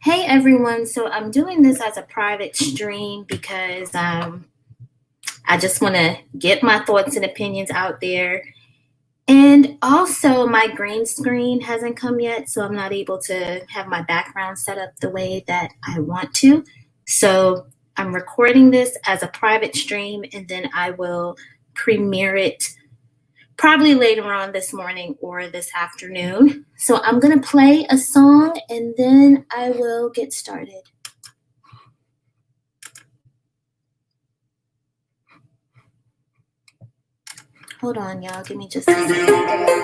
Hey everyone, so I'm doing this as a private stream because I just want to get my thoughts and opinions out there. And also, my green screen hasn't come yet, so I'm not able to have my background set up the way that I want to. So I'm recording this as a private stream and then I will premiere it probably later on this morning or this afternoon. So I'm going to play a song and then I will get started. Hold on, y'all. Give me just a second.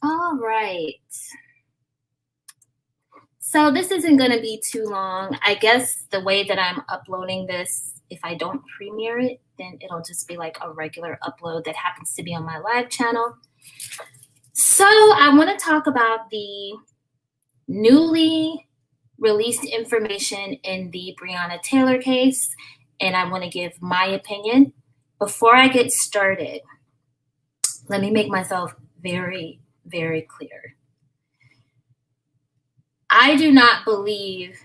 All right. So this isn't going to be too long. I guess the way that I'm uploading this, if I don't premiere it, then it'll just be like a regular upload that happens to be on my live channel. So I want to talk about the newly released information in the Breonna Taylor case, and I want to give my opinion. Before I get started, let me make myself very, very clear. I do not believe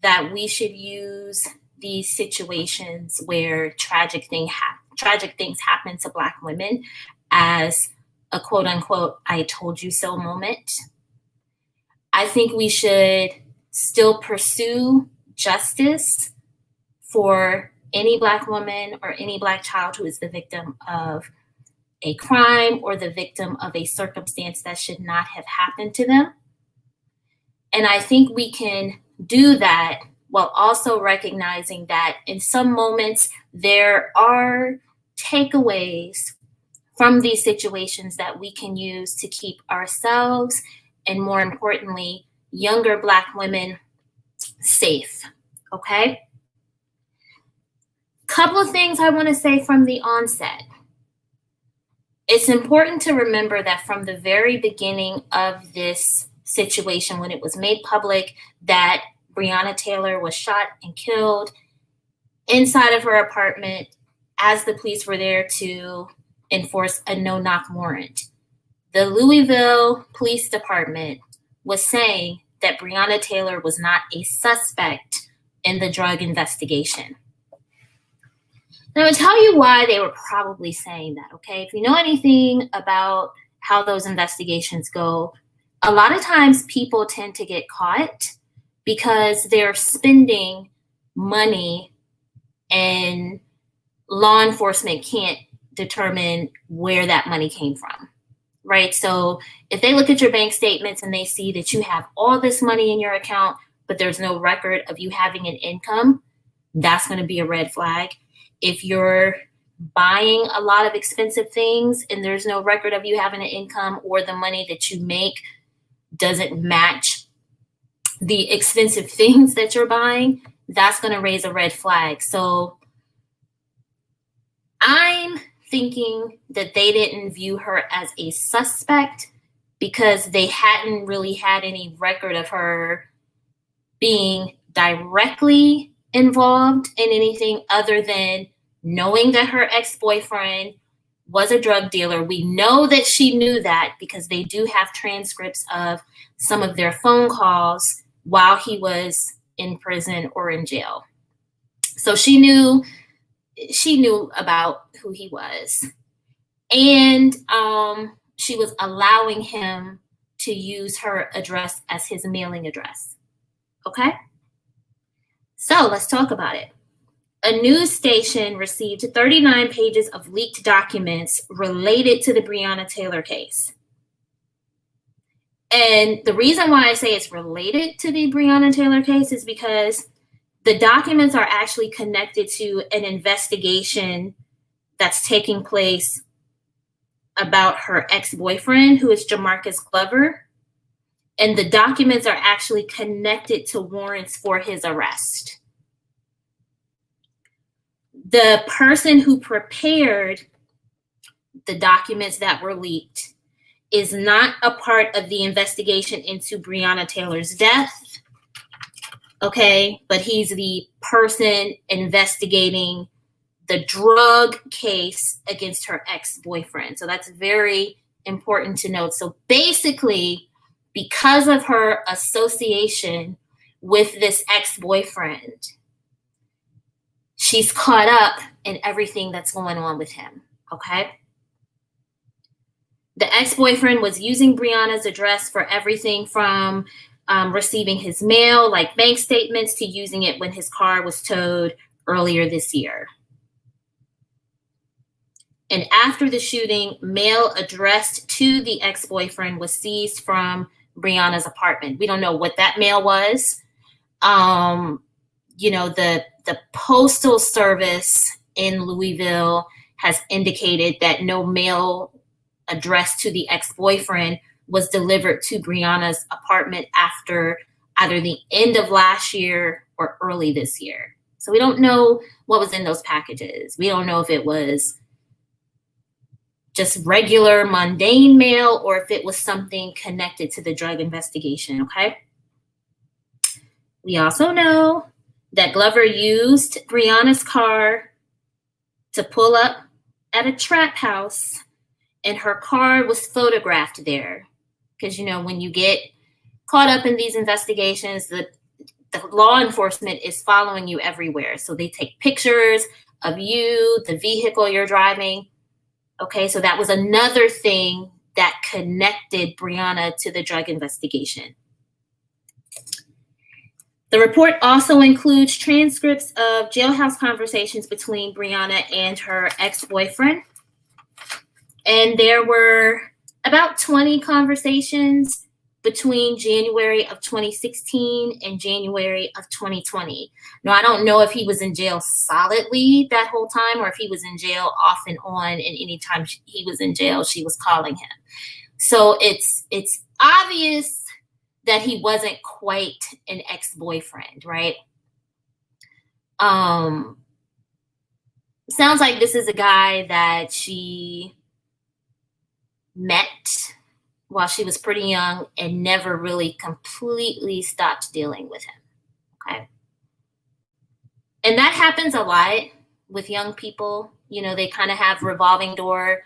that we should use these situations where tragic things happen to Black women as a quote unquote, I told you so moment. I think we should still pursue justice for any Black woman or any Black child who is the victim of a crime or the victim of a circumstance that should not have happened to them. And I think we can do that while also recognizing that in some moments there are takeaways from these situations that we can use to keep ourselves and, more importantly, younger Black women safe. Okay? Couple of things I want to say from the onset. It's important to remember that from the very beginning of this situation, when it was made public that Breonna Taylor was shot and killed inside of her apartment as the police were there to enforce a no-knock warrant, the Louisville Police Department was saying that Breonna Taylor was not a suspect in the drug investigation. Now, I'll tell you why they were probably saying that, okay? If you know anything about how those investigations go, a lot of times people tend to get caught because they're spending money and law enforcement can't determine where that money came from, right? So if they look at your bank statements and they see that you have all this money in your account, but there's no record of you having an income, that's going to be a red flag. If you're buying a lot of expensive things and there's no record of you having an income, or the money that you make doesn't match the expensive things that you're buying, that's going to raise a red flag. So I'm thinking that they didn't view her as a suspect because they hadn't really had any record of her being directly involved in anything other than knowing that her ex-boyfriend was a drug dealer. We know that she knew that because they do have transcripts of some of their phone calls while he was in prison or in jail. So she knew about who he was. And she was allowing him to use her address as his mailing address. Okay? So let's talk about it. A news station received 39 pages of leaked documents related to the Breonna Taylor case. And the reason why I say it's related to the Breonna Taylor case is because the documents are actually connected to an investigation that's taking place about her ex-boyfriend, who is Jamarcus Glover. And the documents are actually connected to warrants for his arrest. The person who prepared the documents that were leaked is not a part of the investigation into Breonna Taylor's death, okay? But he's the person investigating the drug case against her ex-boyfriend. So that's very important to note. So basically, because of her association with this ex-boyfriend, she's caught up in everything that's going on with him, okay? The ex-boyfriend was using Breonna's address for everything from receiving his mail, like bank statements, to using it when his car was towed earlier this year. And after the shooting, mail addressed to the ex-boyfriend was seized from Breonna's apartment. We don't know what that mail was. The Postal Service in Louisville has indicated that no mail addressed to the ex-boyfriend was delivered to Breonna's apartment after either the end of last year or early this year. So we don't know what was in those packages. We don't know if it was just regular mundane mail or if it was something connected to the drug investigation, okay? We also know that Glover used Breonna's car to pull up at a trap house, and her car was photographed there. Because, when you get caught up in these investigations, the law enforcement is following you everywhere. So they take pictures of you, the vehicle you're driving. Okay, so that was another thing that connected Breonna to the drug investigation. The report also includes transcripts of jailhouse conversations between Breonna and her ex-boyfriend. And there were about 20 conversations between January of 2016 and January of 2020. Now, I don't know if he was in jail solidly that whole time or if he was in jail off and on, and anytime he was in jail, she was calling him. So it's obvious that he wasn't quite an ex-boyfriend, right? Sounds like this is a guy that she met while she was pretty young and never really completely stopped dealing with him, okay? And that happens a lot with young people. You know, they kind of have revolving door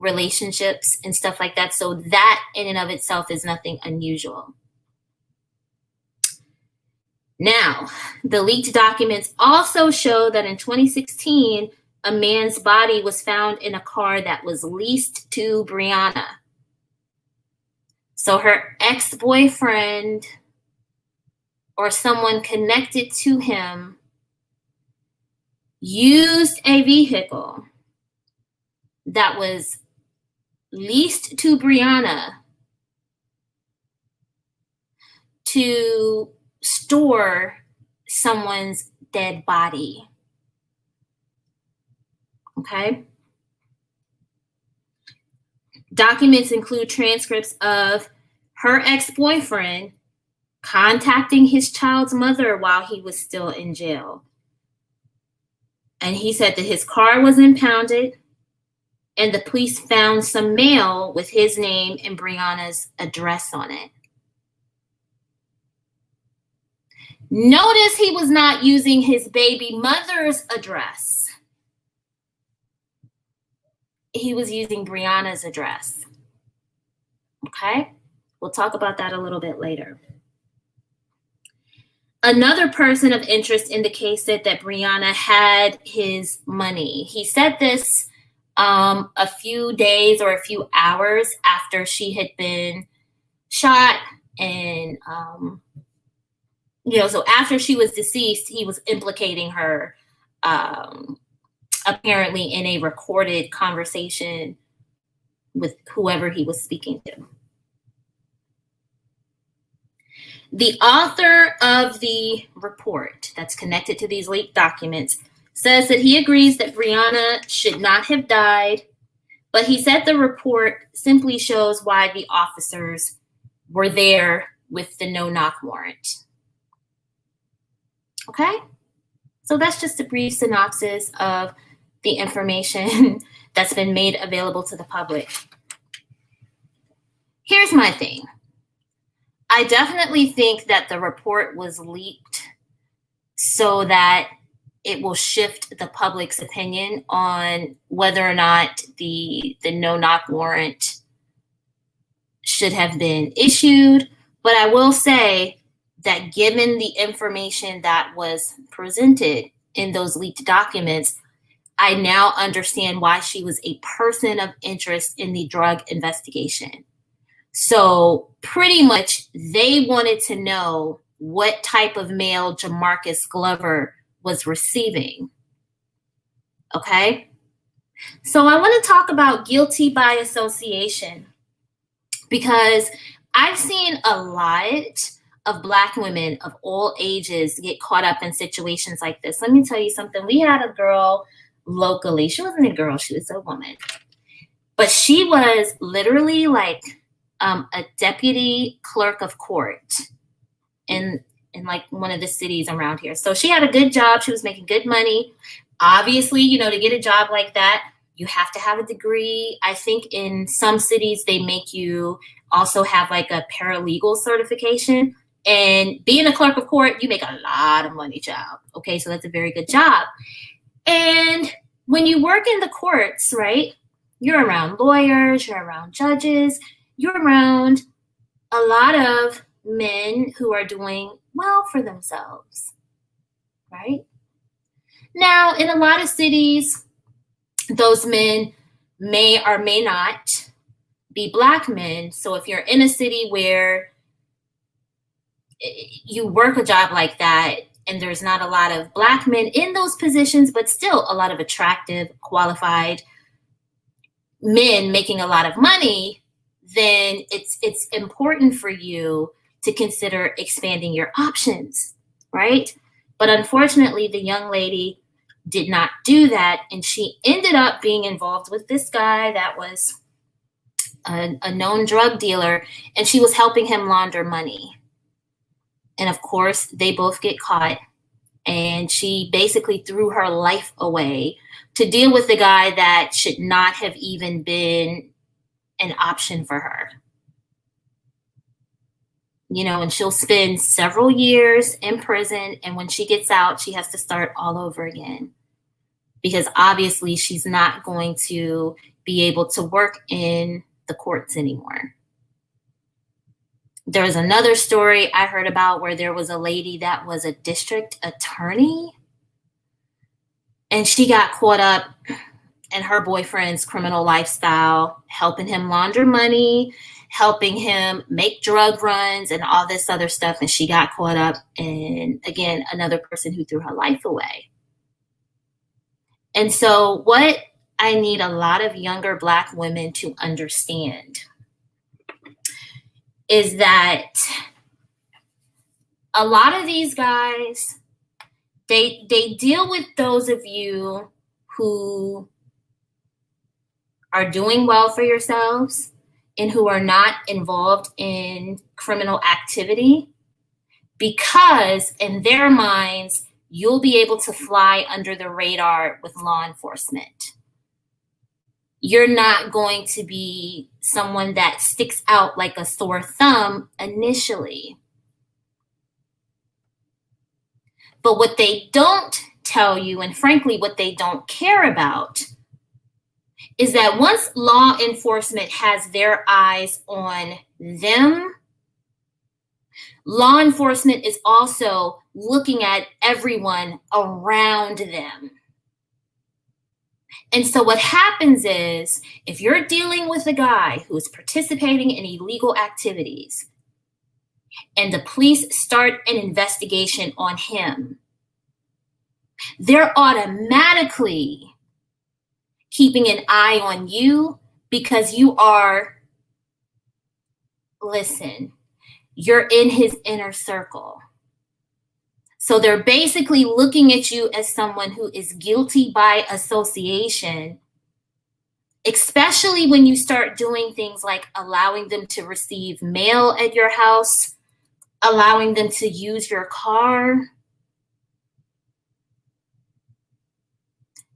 relationships and stuff like that. So that in and of itself is nothing unusual. Now, the leaked documents also show that in 2016, a man's body was found in a car that was leased to Breonna. So her ex-boyfriend or someone connected to him used a vehicle that was leased to Breonna to store someone's dead body. Okay? Documents include transcripts of her ex-boyfriend contacting his child's mother while he was still in jail. And he said that his car was impounded and the police found some mail with his name and Breonna's address on it. Notice he was not using his baby mother's address. He was using Breonna's address. Okay? We'll talk about that a little bit later. Another person of interest in the case said that Breonna had his money. He said this a few days or a few hours after she had been shot, and so after she was deceased, he was implicating her apparently in a recorded conversation with whoever he was speaking to. The author of the report that's connected to these leaked documents says that he agrees that Breonna should not have died, but he said the report simply shows why the officers were there with the no-knock warrant. Okay? So that's just a brief synopsis of the information that's been made available to the public. Here's my thing. I definitely think that the report was leaked so that it will shift the public's opinion on whether or not the no-knock warrant should have been issued. But I will say that given the information that was presented in those leaked documents, I now understand why she was a person of interest in the drug investigation. So pretty much they wanted to know what type of mail Jamarcus Glover was receiving. Okay? So I want to talk about guilty by association, because I've seen a lot of Black women of all ages get caught up in situations like this. Let me tell you something. We had a girl locally. She wasn't a girl. She was a woman. But she was literally like a deputy clerk of court in like one of the cities around here. So she had a good job. She was making good money. Obviously, to get a job like that, you have to have a degree. I think in some cities, they make you also have like a paralegal certification. And being a clerk of court, you make a lot of money, child. Okay, so that's a very good job. And when you work in the courts, right, you're around lawyers, you're around judges, you're around a lot of men who are doing well for themselves, right? Now, in a lot of cities, those men may or may not be Black men. So if you're in a city where you work a job like that and there's not a lot of Black men in those positions, but still a lot of attractive, qualified men making a lot of money, then it's important for you to consider expanding your options, right? But unfortunately, the young lady did not do that, and she ended up being involved with this guy that was a known drug dealer, and she was helping him launder money. And of course, they both get caught, and she basically threw her life away to deal with the guy that should not have even been an option for her. And she'll spend several years in prison, and when she gets out, she has to start all over again, because obviously she's not going to be able to work in the courts anymore. There was another story I heard about where there was a lady that was a district attorney, and she got caught up in her boyfriend's criminal lifestyle, helping him launder money, helping him make drug runs and all this other stuff. And she got caught up in, again, another person who threw her life away. And so what I need a lot of younger Black women to understand is that a lot of these guys, they deal with those of you who are doing well for yourselves and who are not involved in criminal activity, because in their minds, you'll be able to fly under the radar with law enforcement. You're not going to be someone that sticks out like a sore thumb initially. But what they don't tell you, and frankly, what they don't care about, is that once law enforcement has their eyes on them, law enforcement is also looking at everyone around them. And so what happens is, if you're dealing with a guy who is participating in illegal activities and the police start an investigation on him, they're automatically keeping an eye on you, because you are, you're in his inner circle. So they're basically looking at you as someone who is guilty by association, especially when you start doing things like allowing them to receive mail at your house, allowing them to use your car.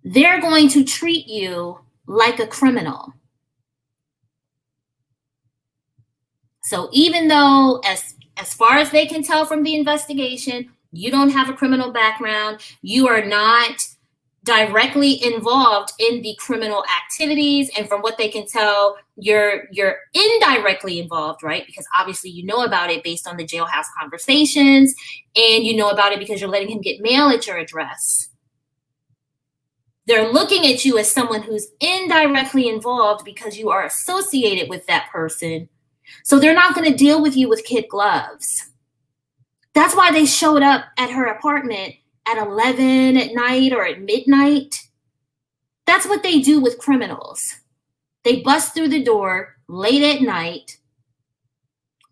They're going to treat you like a criminal. So even though, as far as they can tell from the investigation, you don't have a criminal background, you are not directly involved in the criminal activities, and from what they can tell, you're indirectly involved, right? Because obviously you know about it based on the jailhouse conversations, and you know about it because you're letting him get mail at your address. They're looking at you as someone who's indirectly involved because you are associated with that person. So they're not going to deal with you with kid gloves. That's why they showed up at her apartment at 11 at night or at midnight. That's what they do with criminals. They bust through the door late at night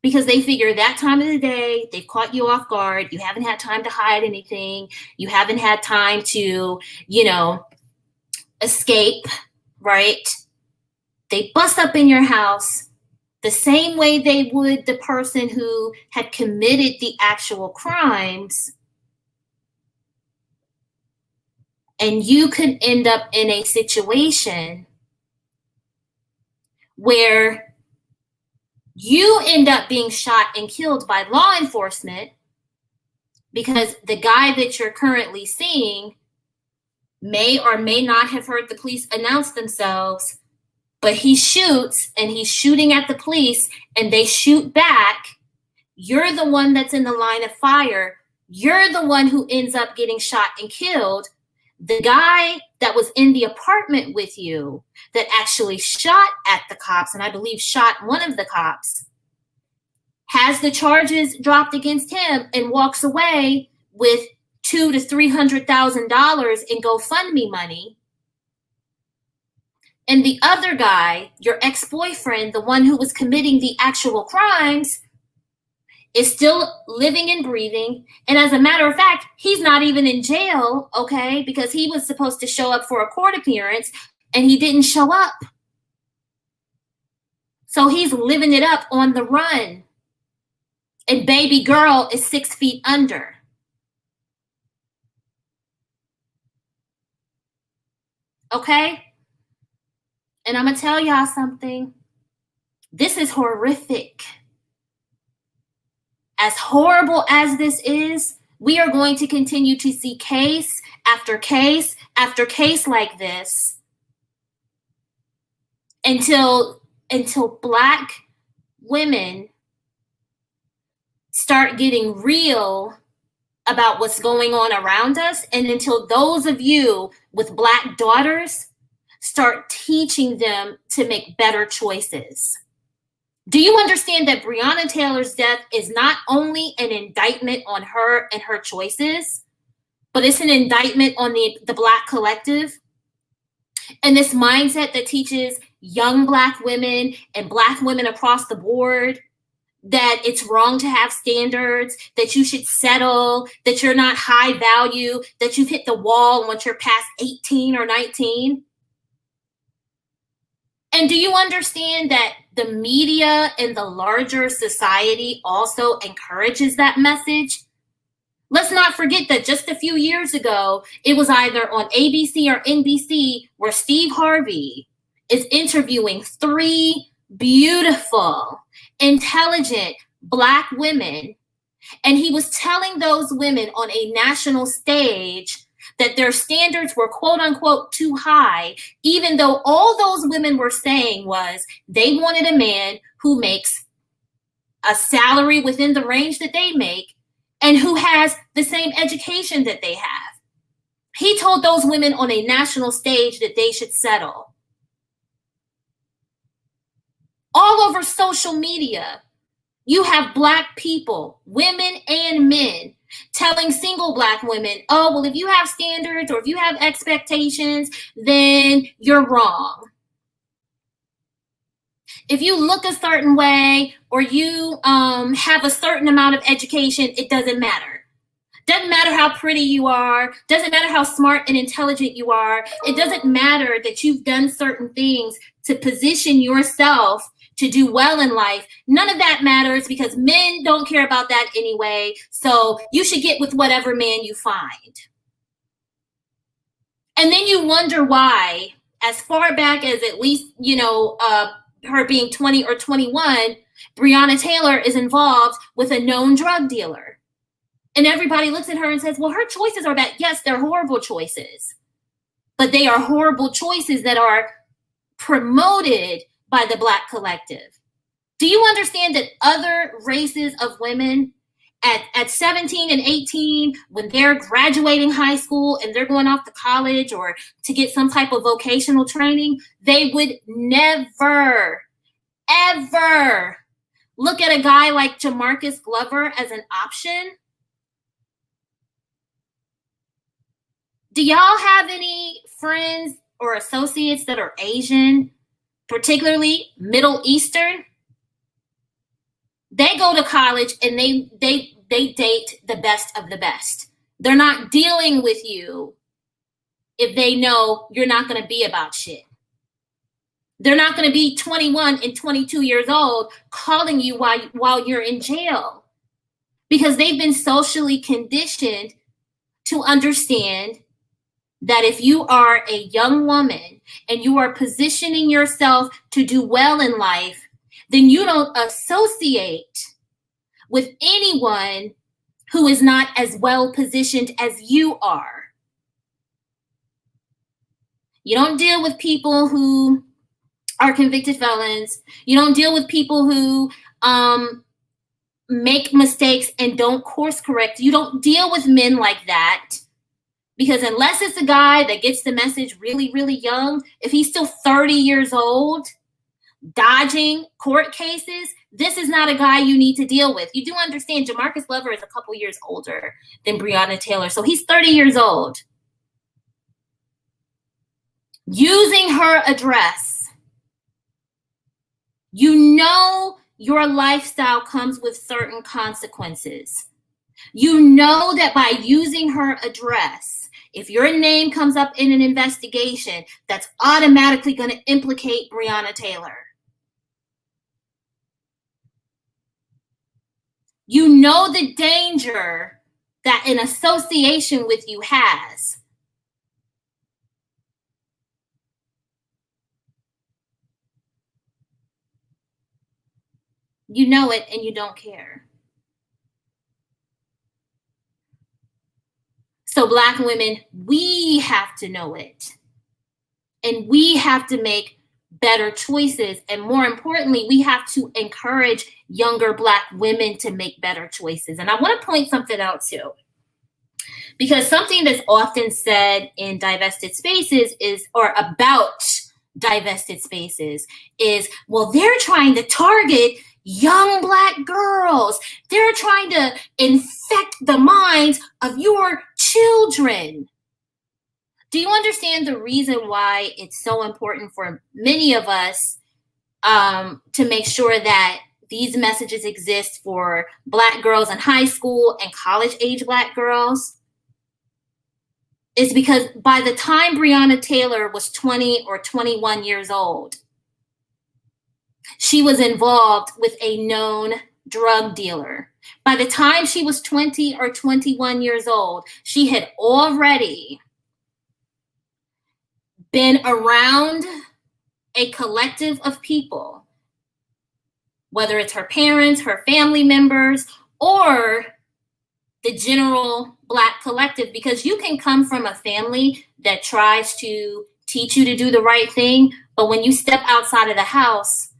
because they figure that time of the day, they've caught you off guard. You haven't had time to hide anything. You haven't had time to, escape, right? They bust up in your house the same way they would the person who had committed the actual crimes. And you could end up in a situation where you end up being shot and killed by law enforcement because the guy that you're currently seeing may or may not have heard the police announce themselves, but he shoots and he's shooting at the police and they shoot back. You're the one that's in the line of fire. You're the one who ends up getting shot and killed. The guy that was in the apartment with you that actually shot at the cops, and I believe shot one of the cops, has the charges dropped against him and walks away with $200,000 to $300,000 in GoFundMe money. And the other guy, your ex-boyfriend, the one who was committing the actual crimes, is still living and breathing. And as a matter of fact, he's not even in jail, okay, because he was supposed to show up for a court appearance and he didn't show up. So he's living it up on the run. And baby girl is 6 feet under. Okay? And I'm going to tell y'all something. This is horrific. As horrible as this is, we are going to continue to see case after case after case like this until Black women start getting real about what's going on around us, and until those of you with Black daughters start teaching them to make better choices. Do you understand that Breonna Taylor's death is not only an indictment on her and her choices, but it's an indictment on the Black collective? And this mindset that teaches young Black women and Black women across the board that it's wrong to have standards, that you should settle, that you're not high value, that you've hit the wall once you're past 18 or 19. And do you understand that the media and the larger society also encourages that message? Let's not forget that just a few years ago, it was either on ABC or NBC where Steve Harvey is interviewing 3 beautiful, intelligent Black women. And he was telling those women on a national stage that their standards were quote unquote too high, even though all those women were saying was they wanted a man who makes a salary within the range that they make and who has the same education that they have. He told those women on a national stage that they should settle. All over social media, you have Black people, women and men, telling single Black women, oh, well, if you have standards or if you have expectations, then you're wrong. If you look a certain way or you have a certain amount of education, it doesn't matter. Doesn't matter how pretty you are. Doesn't matter how smart and intelligent you are. It doesn't matter that you've done certain things to position yourself to do well in life. None of that matters because men don't care about that anyway. So you should get with whatever man you find. And then you wonder why, as far back as at least, her being 20 or 21, Breonna Taylor is involved with a known drug dealer. And everybody looks at her and says, well, her choices are bad. Yes, they're horrible choices. But they are horrible choices that are promoted by the Black collective. Do you understand that other races of women at 17 and 18, when they're graduating high school and they're going off to college or to get some type of vocational training, they would never, ever look at a guy like Jamarcus Glover as an option? Do y'all have any friends or associates that are Asian, particularly Middle Eastern? They go to college and they date the best of the best. They're not dealing with you if they know you're not going to be about shit. They're not going to be 21 and 22 years old calling you while you're in jail, because they've been socially conditioned to understand that if you are a young woman and you are positioning yourself to do well in life, then you don't associate with anyone who is not as well positioned as you are. You don't deal with people who are convicted felons. You don't deal with people who make mistakes and don't course correct. You don't deal with men like that. Because unless it's a guy that gets the message really, really young, if he's still 30 years old, dodging court cases, this is not a guy you need to deal with. You do understand Jamarcus Glover is a couple years older than Breonna Taylor, so he's 30 years old. using her address. You know your lifestyle comes with certain consequences. You know that by using her address, if your name comes up in an investigation, that's automatically going to implicate Breonna Taylor. You know the danger that an association with you has. You know it and you don't care. So Black women, we have to know it. And we have to make better choices. And more importantly, we have to encourage younger Black women to make better choices. And I want to point something out too. Because something that's often said in divested spaces is, or about divested spaces, is, well, they're trying to target young Black girls. They're trying to infect the minds of your children. Do you understand the reason why it's so important for many of us to make sure that these messages exist for Black girls in high school and college-age Black girls? Is because by the time Breonna Taylor was 20 or 21 years old, she was involved with a known drug dealer. By the time she was 20 or 21 years old, she had already been around a collective of people, whether it's her parents, her family members, or the general Black collective, because you can come from a family that tries to teach you to do the right thing, but when you step outside of the house,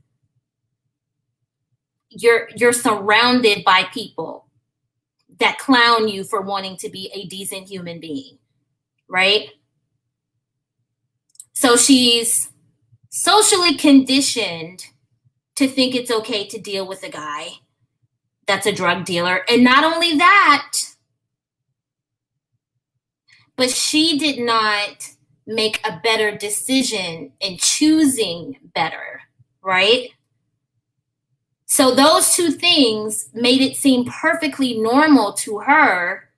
you're surrounded by people that clown you for wanting to be a decent human being, right? So she's socially conditioned to think it's okay to deal with a guy that's a drug dealer. And not only that, but she did not make a better decision in choosing better, right? So those two things made it seem perfectly normal to her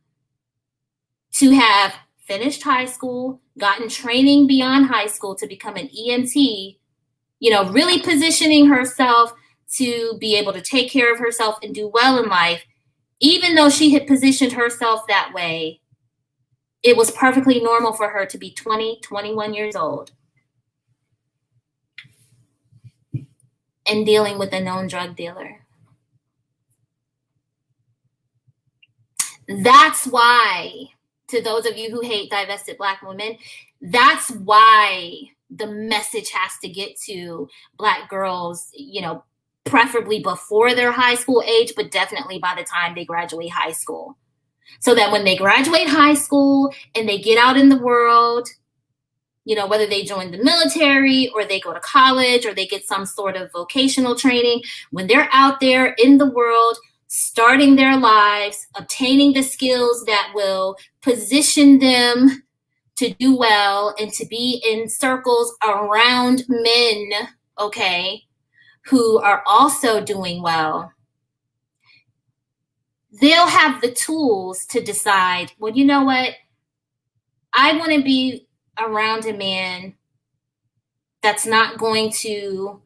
to have finished high school, gotten training beyond high school to become an EMT, you know, really positioning herself to be able to take care of herself and do well in life. Even though she had positioned herself that way, it was perfectly normal for her to be 20, 21 years old and dealing with a known drug dealer. That's why, to those of you who hate divested Black women, that's why the message has to get to Black girls, you know, preferably before their high school age, but definitely by the time they graduate high school. So that when they graduate high school and they get out in the world, you know, whether they join the military or they go to college or they get some sort of vocational training, when they're out there in the world, starting their lives, obtaining the skills that will position them to do well and to be in circles around men, okay, who are also doing well, they'll have the tools to decide, well, you know what? I want to be around a man that's not going to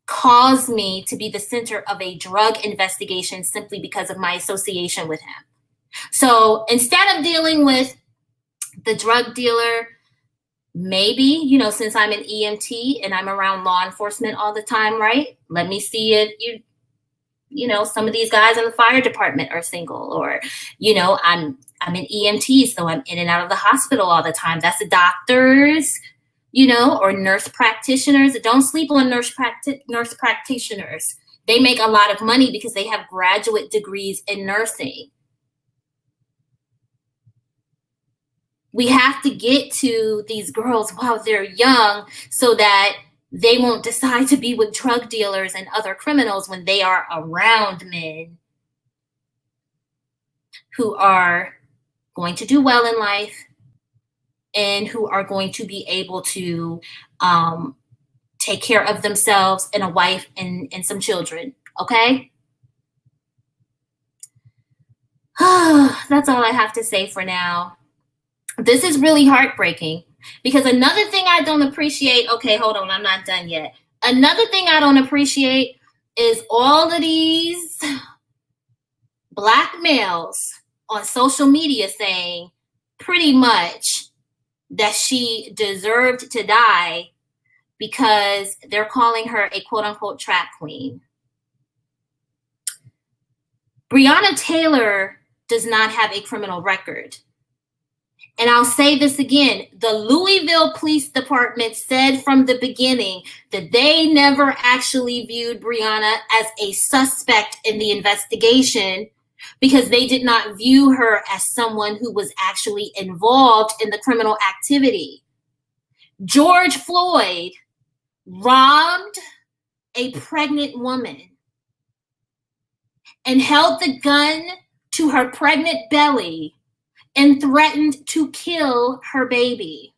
cause me to be the center of a drug investigation simply because of my association with him. So instead of dealing with the drug dealer, maybe, you know, since I'm an EMT and I'm around law enforcement all the time, right? Let me see if you know, some of these guys in the fire department are single, or, you know, I'm an EMT, so I'm in and out of the hospital all the time. That's the doctors, you know, or nurse practitioners. Don't sleep on nurse practitioners. They make a lot of money because they have graduate degrees in nursing. We have to get to these girls while they're young so that they won't decide to be with drug dealers and other criminals when they are around men who are going to do well in life and who are going to be able to take care of themselves and a wife and some children. Okay? That's all I have to say for now. This is really heartbreaking because another thing I don't appreciate, okay, hold on, I'm not done yet. Another thing I don't appreciate is all of these Black males on social media saying pretty much that she deserved to die because they're calling her a quote unquote trap queen. Breonna Taylor does not have a criminal record. And I'll say this again, the Louisville Police Department said from the beginning that they never actually viewed Breonna as a suspect in the investigation because they did not view her as someone who was actually involved in the criminal activity. George Floyd robbed a pregnant woman and held the gun to her pregnant belly and threatened to kill her baby,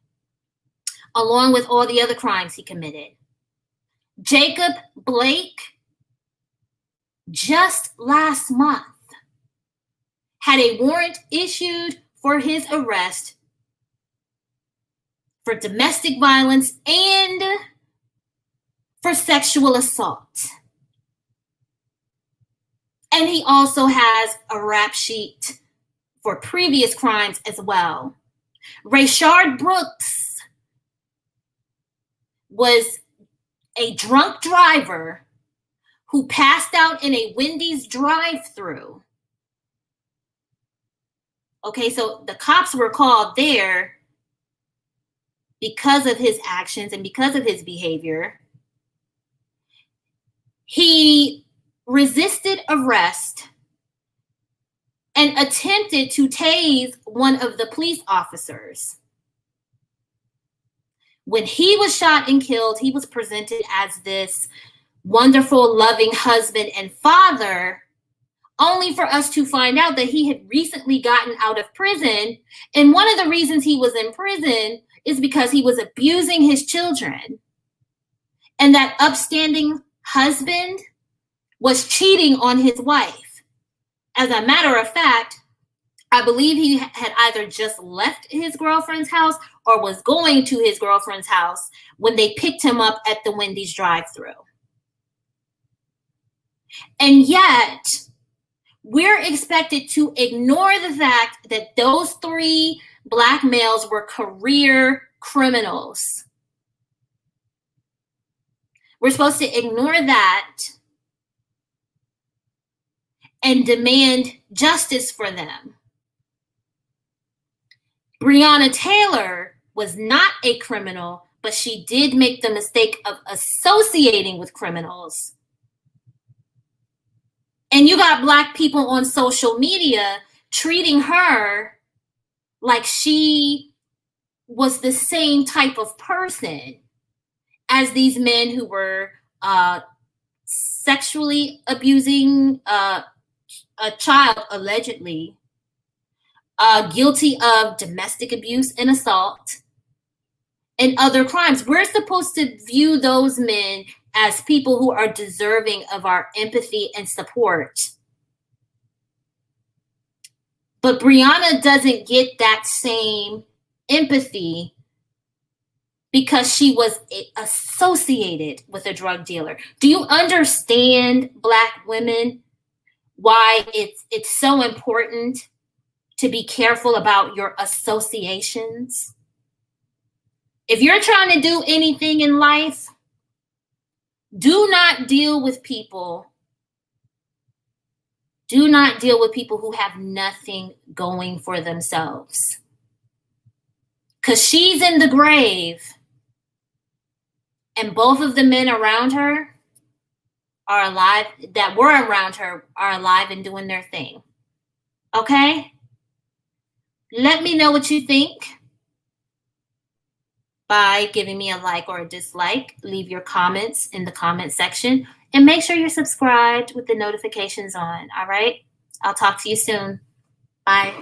along with all the other crimes he committed. Jacob Blake, just last month, had a warrant issued for his arrest for domestic violence and for sexual assault. And he also has a rap sheet for previous crimes as well. Rayshard Brooks was a drunk driver who passed out in a Wendy's drive-thru. Okay, so the cops were called there because of his actions and because of his behavior. He resisted arrest and attempted to tase one of the police officers. When he was shot and killed, he was presented as this wonderful, loving husband and father, only for us to find out that he had recently gotten out of prison. And one of the reasons he was in prison is because he was abusing his children. And that upstanding husband was cheating on his wife. As a matter of fact, I believe he had either just left his girlfriend's house or was going to his girlfriend's house when they picked him up at the Wendy's drive-thru. And yet, we're expected to ignore the fact that those 3 Black males were career criminals. We're supposed to ignore that and demand justice for them. Breonna Taylor was not a criminal, but she did make the mistake of associating with criminals. And you got Black people on social media treating her like she was the same type of person as these men who were sexually abusing a child, allegedly, guilty of domestic abuse and assault and other crimes. We're supposed to view those men as people who are deserving of our empathy and support. But Breonna doesn't get that same empathy because she was associated with a drug dealer. Do you understand, Black women, why it's so important to be careful about your associations? If you're trying to do anything in life, do not deal with people. Do not deal with people who have nothing going for themselves. Because she's in the grave, and both of the men around her are alive, that were around her are alive and doing their thing. Okay? Let me know what you think by giving me a like or a dislike. Leave your comments in the comment section. And make sure you're subscribed with the notifications on. All right? I'll talk to you soon. Bye.